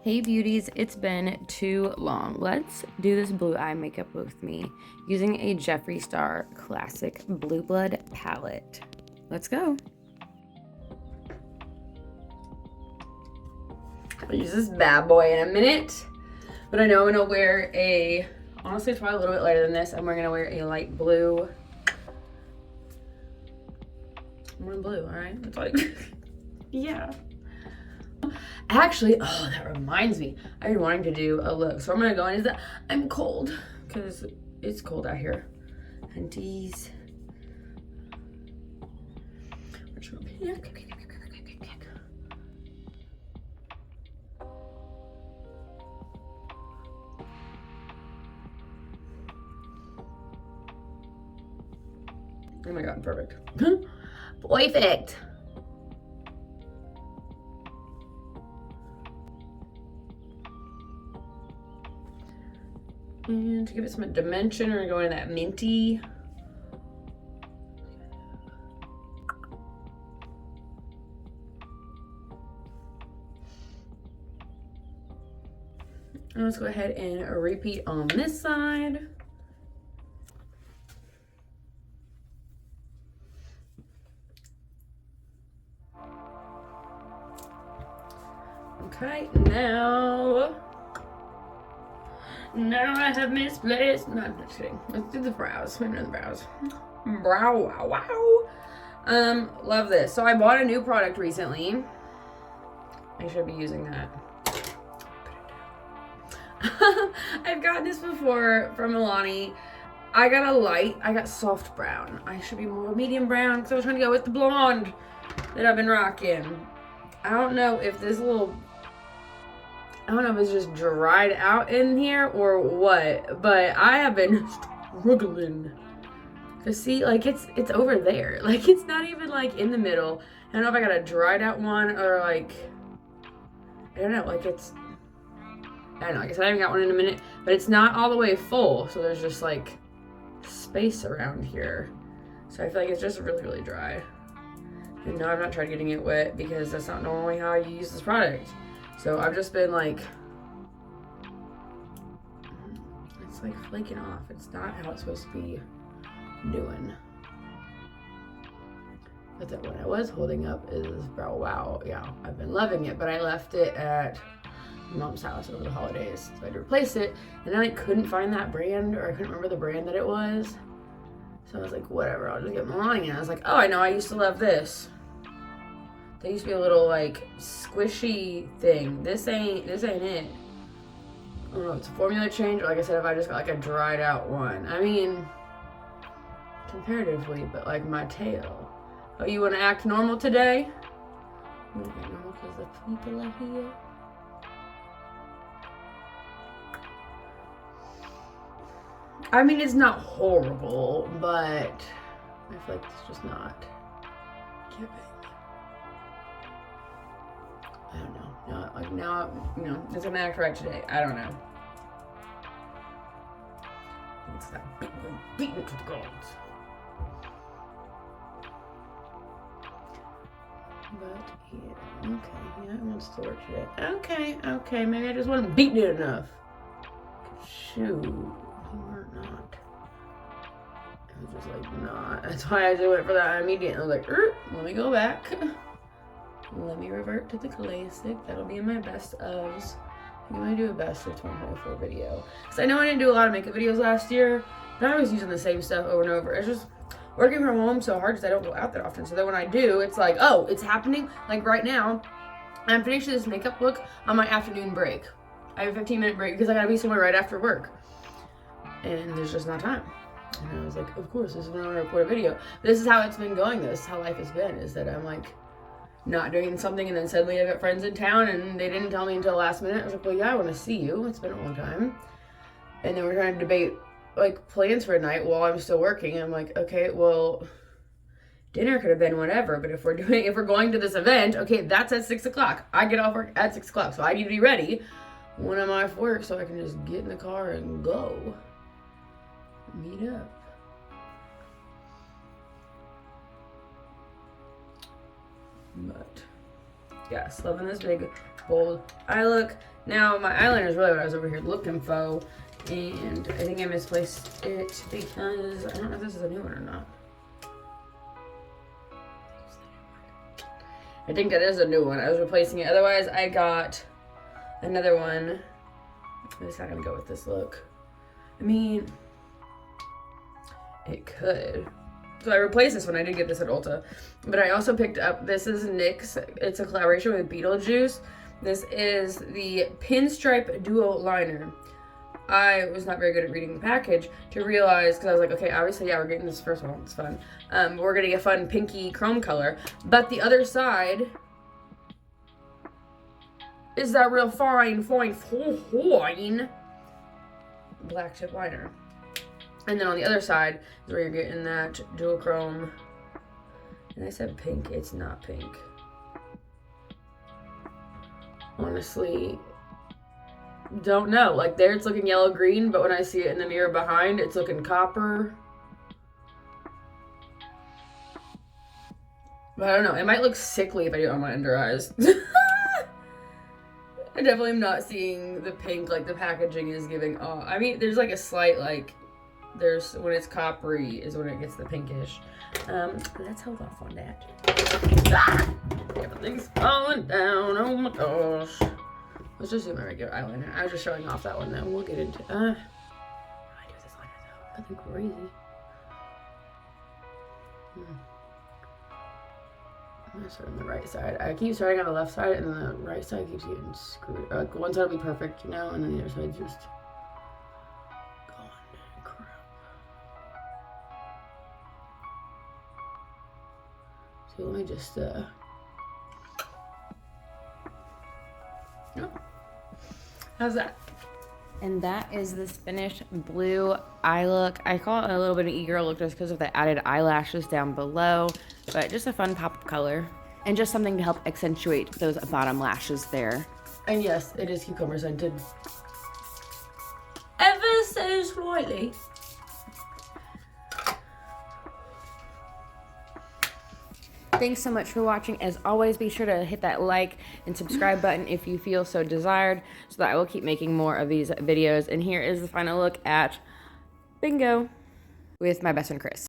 Hey beauties, it's been too long. Let's do this blue eye makeup with me using a Jeffree Star Classic Blue Blood palette. Let's go. I'll use this bad boy in a minute, but I know I'm gonna wear a, honestly it's probably a little bit lighter than this, and we're gonna wear a light blue. I'm wearing blue, all right? It's like, yeah. Actually, oh, that reminds me. I've been wanting to do a look. So I'm gonna go in is that I'm cold because it's cold out here. Panties. Oh my god, perfect. Perfect. And to give it some dimension, we're gonna go in that minty. And let's go ahead and repeat on this side. Okay, now I have misplaced. No, I'm just kidding. Let's do the brows. Maybe not the brows. Brow, wow, wow. Love this. So I bought a new product recently. I should be using that. I've gotten this before from Milani. I got soft brown. I should be more medium brown because I was trying to go with the blonde that I've been rocking. I don't know if this little, I don't know if it's just dried out in here or what, but I have been struggling to see, like it's over there. Like it's not even like in the middle. I don't know if I got a dried out one or like, I don't know, like it's, I don't know, like I said, I haven't got one in a minute, but it's not all the way full. So there's just like space around here. So I feel like it's just really, really dry. And no, I've not tried getting it wet because that's not normally how I use this product. So I've just been like, it's like flaking off. It's not how it's supposed to be doing. But then what I was holding up is brow wow. Yeah, I've been loving it, but I left it at mom's house over the holidays. So I had to replace it, and I like couldn't find that brand, or I couldn't remember the brand that it was. So I was like, whatever, I'll just get Milani. And I was like, oh, I know, I used to love this. They used to be a little like squishy thing. This ain't it. I don't know, it's a formula change, or like I said, if I just got like a dried out one. I mean, comparatively, but like my tail. Oh, you want to act normal today? You want to act normal because the people are here? I mean, it's not horrible, but I feel like it's just not giving. I don't know. No, like now, you know, it's gonna act right today. I don't know. It's that beating it to the gods. But yeah, okay, yeah, it wants to work today. Okay, maybe I just wasn't beating it enough. Shoot, you were not. I was just like, not. That's why I just went for that immediately. I was like, let me go back. Let me revert to the classic. That'll be in my best ofs. I'm gonna do a best of 2024 video. Because I know I didn't do a lot of makeup videos last year, but I was using the same stuff over and over. It's just working from home so hard because I don't go out that often. So that when I do, it's like, oh, it's happening. Like right now, I'm finishing this makeup look on my afternoon break. I have a 15-minute break because I gotta be somewhere right after work. And there's just not time. And I was like, of course, this is when I'm gonna record a video. But this is how it's been going. This is how life has been, is that I'm like, not doing something, and then suddenly I got friends in town and they didn't tell me until the last minute. I was like, well, yeah, I want to see you. It's been a long time. And then we're trying to debate like plans for a night while I'm still working. I'm like, okay, well, dinner could have been whatever, but if we're going to this event, okay, that's at 6 o'clock. I get off work at 6 o'clock, so I need to be ready when I'm off work so I can just get in the car and go meet up. But yes, loving this big bold eye look. Now, my eyeliner is really what I was over here looking for, and I think I misplaced it because I don't know if this is a new one or not. I think it is a new one. I was replacing it. Otherwise, I got another one. It's not gonna go with this look. I mean, it could. So I replaced this one. I did get this at Ulta. But I also picked up, this is NYX. It's a collaboration with Beetlejuice. This is the Pinstripe Duo Liner. I was not very good at reading the package to realize, because I was like, okay, obviously, yeah, we're getting this first one. It's fun. We're getting a fun pinky chrome color. But the other side is that real fine black tip liner. And then on the other side is where you're getting that dual chrome. And I said pink, it's not pink. Honestly, don't know. Like there it's looking yellow green, but when I see it in the mirror behind, it's looking copper. But I don't know. It might look sickly if I do it on my under eyes. I definitely am not seeing the pink like the packaging is giving off. I mean, there's like a slight like, there's when it's coppery is when it gets the pinkish. Let's hold off on that. Ah! Everything's falling down. Oh my gosh. Let's just do my regular eyeliner. I was just showing off that one though. We'll get into how do I do this liner though? Nothing crazy. I'm gonna start on the right side. I keep starting on the left side and then the right side keeps getting screwed. Like one side will be perfect, you know, and then the other side just going crap. So let me just oh. How's that? And that is this finished blue eye look. I call it a little bit of e-girl look just because of the added eyelashes down below, but just a fun pop of color and just something to help accentuate those bottom lashes there. And yes, it is cucumber scented. Ever so slightly. Thanks so much for watching. As always, be sure to hit that like and subscribe button if you feel so desired so that I will keep making more of these videos. And here is the final look at Bingo with my best friend Chris.